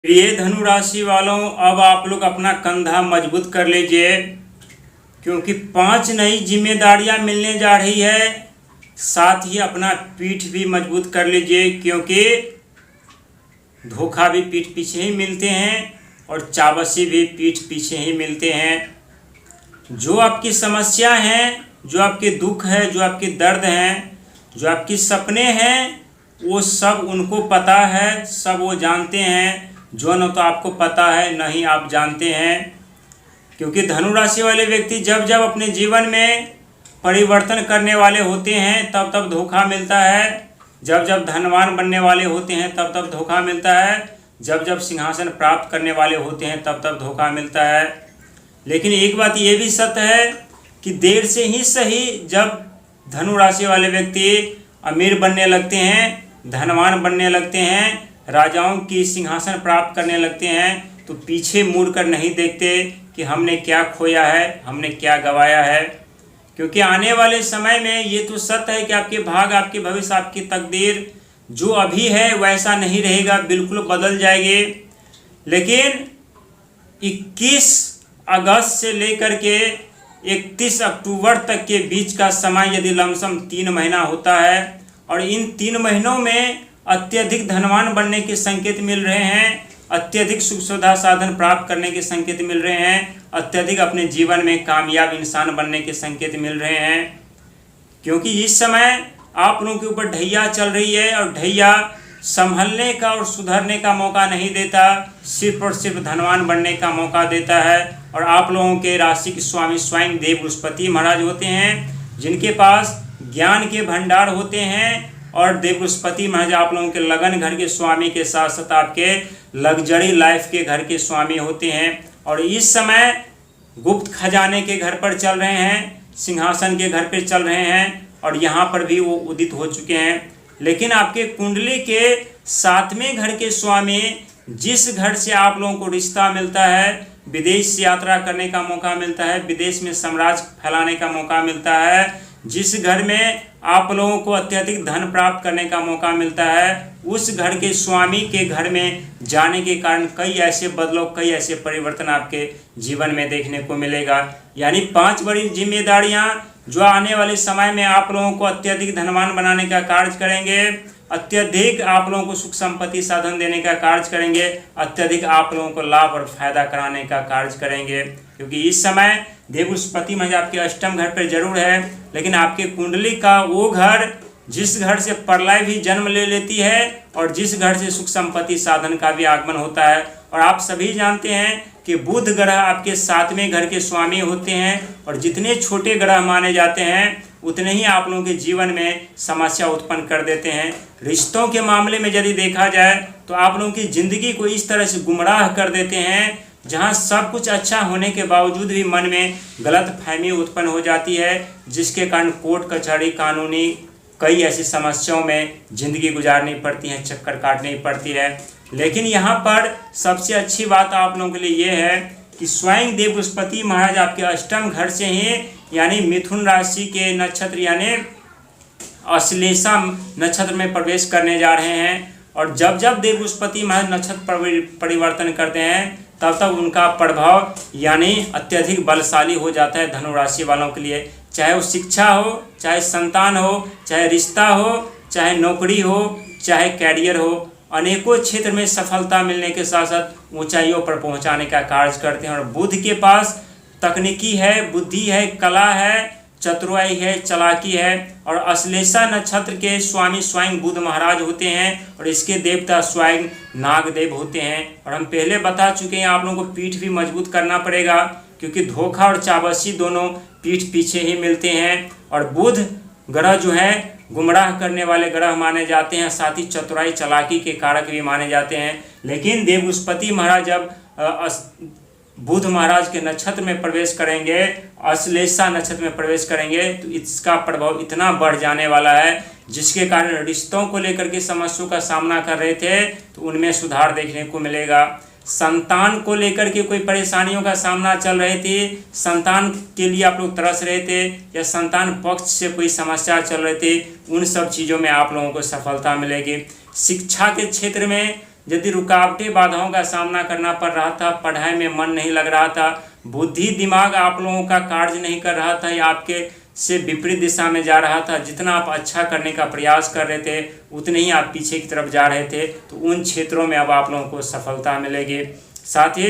प्रिय धनु राशि वालों, अब आप लोग अपना कंधा मजबूत कर लीजिए, क्योंकि 5 नई जिम्मेदारियां मिलने जा रही है। साथ ही अपना पीठ भी मजबूत कर लीजिए, क्योंकि धोखा भी पीठ पीछे ही मिलते हैं और चाबसी भी पीठ पीछे ही मिलते हैं। जो आपकी समस्या हैं, जो आपके दुख है, जो आपके दर्द हैं, जो आपके सपने हैं, वो सब उनको पता है, सब वो जानते हैं। जो न तो आपको पता है, न ही आप जानते हैं। क्योंकि धनु राशि वाले व्यक्ति जब जब अपने जीवन में परिवर्तन करने वाले होते हैं तब तब धोखा मिलता है। जब जब धनवान बनने वाले होते हैं तब तब धोखा मिलता है। जब जब सिंहासन प्राप्त करने वाले होते हैं तब तब धोखा मिलता है। लेकिन एक बात ये भी सत्य है कि देर से ही सही, जब धनु राशि वाले व्यक्ति अमीर बनने लगते हैं, धनवान बनने लगते हैं, राजाओं की सिंहासन प्राप्त करने लगते हैं, तो पीछे मुड़ कर नहीं देखते कि हमने क्या खोया है, हमने क्या गंवाया है। क्योंकि आने वाले समय में ये तो सत्य है कि आपके भाग, आपके भविष्य, आपकी तकदीर जो अभी है वैसा नहीं रहेगा, बिल्कुल बदल जाएगी। लेकिन 21 अगस्त से लेकर के 31 अक्टूबर तक के बीच का समय यदि लमसम 3 महीना होता है, और इन 3 महीनों में अत्यधिक धनवान बनने के संकेत मिल रहे हैं, अत्यधिक सुख सुविधा साधन प्राप्त करने के संकेत मिल रहे हैं, अत्यधिक अपने जीवन में कामयाब इंसान बनने के संकेत मिल रहे हैं। क्योंकि इस समय आप लोगों के ऊपर ढैया चल रही है, और ढैया संभलने का और सुधरने का मौका नहीं देता, सिर्फ और सिर्फ धनवान बनने का मौका देता है। और आप लोगों के राशि के स्वामी स्वयं देव बृहस्पति महाराज होते हैं, जिनके पास ज्ञान के भंडार होते हैं। और देव बृहस्पति महाराज आप लोगों के लगन घर के स्वामी के साथ साथ आपके लग्जरी लाइफ के घर के स्वामी होते हैं। और इस समय गुप्त खजाने के घर पर चल रहे हैं, सिंहासन के घर पर चल रहे हैं, और यहाँ पर भी वो उदित हो चुके हैं। लेकिन आपके कुंडली के 7वें घर के स्वामी, जिस घर से आप लोगों को रिश्ता मिलता है, विदेश यात्रा करने का मौका मिलता है, विदेश में साम्राज्य फैलाने का मौका मिलता है, जिस घर में आप लोगों को अत्यधिक धन प्राप्त करने का मौका मिलता है, उस घर के स्वामी के घर में जाने के कारण कई ऐसे बदलाव, कई ऐसे परिवर्तन आपके जीवन में देखने को मिलेगा। यानी 5 बड़ी जिम्मेदारियां जो आने वाले समय में आप लोगों को अत्यधिक धनवान बनाने का कार्य करेंगे, अत्यधिक आप लोगों को सुख संपत्ति साधन देने का कार्य करेंगे, अत्यधिक आप लोगों को लाभ और फायदा कराने का कार्य करेंगे। क्योंकि इस समय देव बृहस्पति महाराज आपके अष्टम घर पर जरूर है, लेकिन आपके कुंडली का वो घर जिस घर से प्रलय भी जन्म ले लेती है, और जिस घर से सुख संपत्ति साधन का भी आगमन होता है। और आप सभी जानते हैं कि बुध ग्रह आपके 7वें घर के स्वामी होते हैं, और जितने छोटे ग्रह माने जाते हैं उतने ही आप लोगों के जीवन में समस्या उत्पन्न कर देते हैं। रिश्तों के मामले में यदि देखा जाए तो आप लोगों की जिंदगी को इस तरह से गुमराह कर देते हैं, जहां सब कुछ अच्छा होने के बावजूद भी मन में गलत फहमी उत्पन्न हो जाती है, जिसके कारण कोर्ट कचहरी कानूनी कई ऐसी समस्याओं में जिंदगी गुजारनी पड़ती है, चक्कर काटनी पड़ती है। लेकिन यहाँ पर सबसे अच्छी बात आप लोगों के लिए ये है कि स्वयं देव बृहस्पति महाराज आपके अष्टम घर से ही, यानी मिथुन राशि के नक्षत्र यानी अश्लेषा नक्षत्र में प्रवेश करने जा रहे हैं। और जब जब देव बृहस्पति महाराज नक्षत्र परिवर्तन करते हैं तब तक उनका प्रभाव यानी अत्यधिक बलशाली हो जाता है धनु राशि वालों के लिए। चाहे वो शिक्षा हो, चाहे संतान हो, चाहे रिश्ता हो, चाहे नौकरी हो, चाहे कैरियर हो, अनेकों क्षेत्र में सफलता मिलने के साथ साथ ऊंचाइयों पर पहुंचाने का कार्य करते हैं। और बुध के पास तकनीकी है, बुद्धि है, कला है, चतुराई है, चालाकी है। और अश्लेषा नक्षत्र के स्वामी स्वयं बुध महाराज होते हैं, और इसके देवता स्वयं नागदेव होते हैं। और हम पहले बता चुके हैं आप लोगों को पीठ भी मजबूत करना पड़ेगा, क्योंकि धोखा और चाबसी दोनों पीठ पीछे ही मिलते हैं। और बुध ग्रह जो है गुमराह करने वाले ग्रह माने जाते हैं, साथ ही चतुराई चालाकी के कारक भी माने जाते हैं। लेकिन देव बृहस्पति महाराज जब बुध महाराज के नक्षत्र में प्रवेश करेंगे, अश्लेषा नक्षत्र में प्रवेश करेंगे, तो इसका प्रभाव इतना बढ़ जाने वाला है, जिसके कारण रिश्तों को लेकर के समस्याओं का सामना कर रहे थे तो उनमें सुधार देखने को मिलेगा। संतान को लेकर के कोई परेशानियों का सामना चल रहे थे, संतान के लिए आप लोग तरस रहे थे, या संतान पक्ष से कोई समस्या चल रहे थे, उन सब चीज़ों में आप लोगों को सफलता मिलेगी। शिक्षा के क्षेत्र में यदि रुकावटें बाधाओं का सामना करना पड़ रहा था, पढ़ाई में मन नहीं लग रहा था, बुद्धि दिमाग आप लोगों का कार्य नहीं कर रहा था या आपके से विपरीत दिशा में जा रहा था, जितना आप अच्छा करने का प्रयास कर रहे थे उतने ही आप पीछे की तरफ जा रहे थे, तो उन क्षेत्रों में अब आप लोगों को सफलता मिलेगी। साथ ही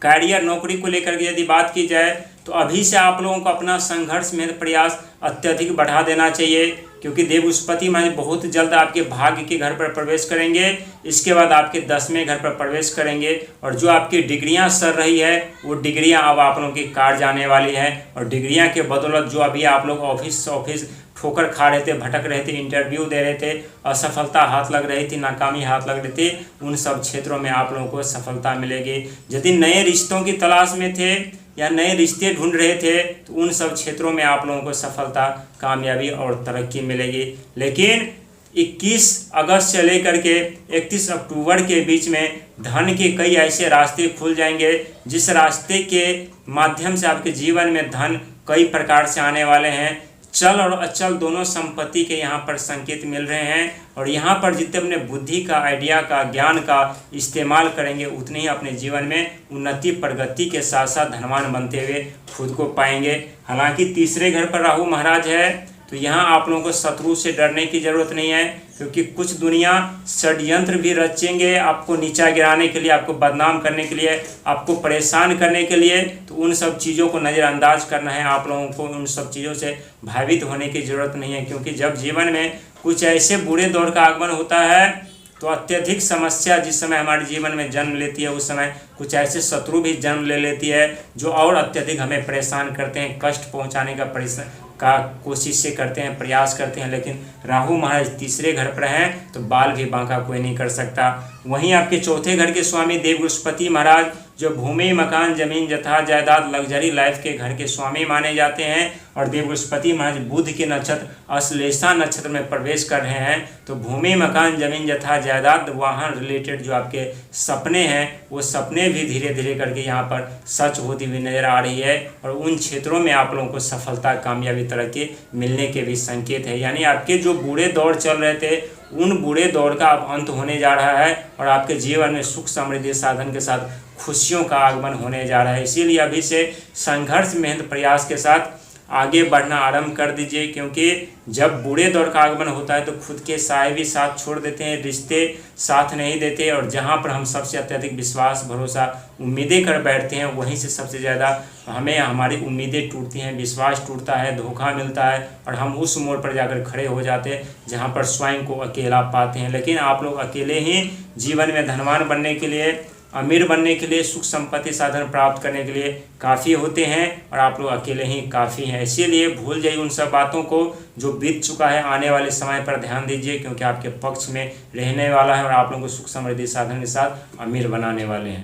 कैरियर नौकरी को लेकर के यदि बात की जाए तो अभी से आप लोगों को अपना संघर्ष में प्रयास अत्यधिक बढ़ा देना चाहिए, क्योंकि देव बृहस्पति महाराज बहुत जल्द आपके भाग्य के घर पर प्रवेश करेंगे। इसके बाद आपके 10वें घर पर प्रवेश करेंगे और जो आपकी डिग्रियां सर रही है वो डिग्रियां अब आप लोगों की कार जाने वाली है। और डिग्रियां के बदौलत जो अभी आप लोग ऑफिस ठोकर खा रहे थे, भटक रहे थे, इंटरव्यू दे रहे थे, असफलता हाथ लग रही थी, नाकामी हाथ लग रही थी, उन सब क्षेत्रों में आप लोगों को सफलता मिलेगी। यदि नए रिश्तों की तलाश में थे या नए रिश्ते ढूंढ रहे थे तो उन सब क्षेत्रों में आप लोगों को सफलता, कामयाबी और तरक्की मिलेगी। लेकिन 21 अगस्त से लेकर के 31 अक्टूबर के बीच में धन के कई ऐसे रास्ते खुल जाएंगे जिस रास्ते के माध्यम से आपके जीवन में धन कई प्रकार से आने वाले हैं। चल और अचल दोनों संपत्ति के यहाँ पर संकेत मिल रहे हैं और यहाँ पर जितने अपने बुद्धि का, आइडिया का, ज्ञान का इस्तेमाल करेंगे उतने ही अपने जीवन में उन्नति, प्रगति के साथ साथ धनवान बनते हुए खुद को पाएंगे। हालांकि तीसरे घर पर राहु महाराज है तो यहाँ आप लोगों को शत्रु से डरने की ज़रूरत नहीं है, क्योंकि कुछ दुनिया षड्यंत्र भी रचेंगे आपको नीचा गिराने के लिए, आपको बदनाम करने के लिए, आपको परेशान करने के लिए। तो उन सब चीज़ों को नज़रअंदाज करना है आप लोगों को, उन सब चीज़ों से भयभीत होने की ज़रूरत नहीं है, क्योंकि जब जीवन में कुछ ऐसे बुरे दौर का आगमन होता है तो अत्यधिक समस्या जिस समय हमारे जीवन में जन्म लेती है उस समय कुछ ऐसे शत्रु भी जन्म ले लेती है जो और अत्यधिक हमें परेशान करते हैं, कष्ट पहुंचाने का कोशिश से करते हैं, प्रयास करते हैं। लेकिन राहु महाराज तीसरे घर पर हैं तो बाल भी बांका कोई नहीं कर सकता। वहीं आपके चौथे घर के स्वामी देव बृहस्पति महाराज जो भूमि, मकान, जमीन, जथा जायदाद, लग्जरी लाइफ के घर के स्वामी माने जाते हैं और देव बृहस्पति महाराज बुध के नक्षत्र अश्लेषा नक्षत्र में प्रवेश कर रहे हैं, तो भूमि, मकान, जमीन, जथा जायदाद, वाहन रिलेटेड जो आपके सपने हैं वो सपने भी धीरे धीरे करके यहाँ पर सच होती हुई नजर आ रही है और उन क्षेत्रों में आप लोगों को सफलता, कामयाबी, तरक्की मिलने के भी संकेत है। यानी आपके जो बुरे दौर चल रहे थे उन बुरे दौर का अब अंत होने जा रहा है और आपके जीवन में सुख, समृद्धि, साधन के साथ खुशियों का आगमन होने जा रहा है। इसीलिए अभी से संघर्ष, मेहनत, प्रयास के साथ आगे बढ़ना आरंभ कर दीजिए, क्योंकि जब बुरे दौर का आगमन होता है तो खुद के साए भी साथ छोड़ देते हैं, रिश्ते साथ नहीं देते और जहाँ पर हम सबसे अत्यधिक विश्वास, भरोसा, उम्मीदें कर बैठते हैं वहीं से सबसे ज़्यादा हमें हमारी उम्मीदें टूटती हैं, विश्वास टूटता है, धोखा मिलता है और हम उस मोड़ पर जाकर खड़े हो जाते हैं जहाँ पर स्वयं को अकेला पाते हैं। लेकिन आप लोग अकेले ही जीवन में धनवान बनने के लिए, अमीर बनने के लिए, सुख संपत्ति साधन प्राप्त करने के लिए काफ़ी होते हैं और आप लोग अकेले ही काफ़ी हैं। इसीलिए भूल जाइए उन सब बातों को जो बीत चुका है, आने वाले समय पर ध्यान दीजिए, क्योंकि आपके पक्ष में रहने वाला है और आप लोगों को सुख समृद्धि साधन के साथ अमीर बनाने वाले हैं।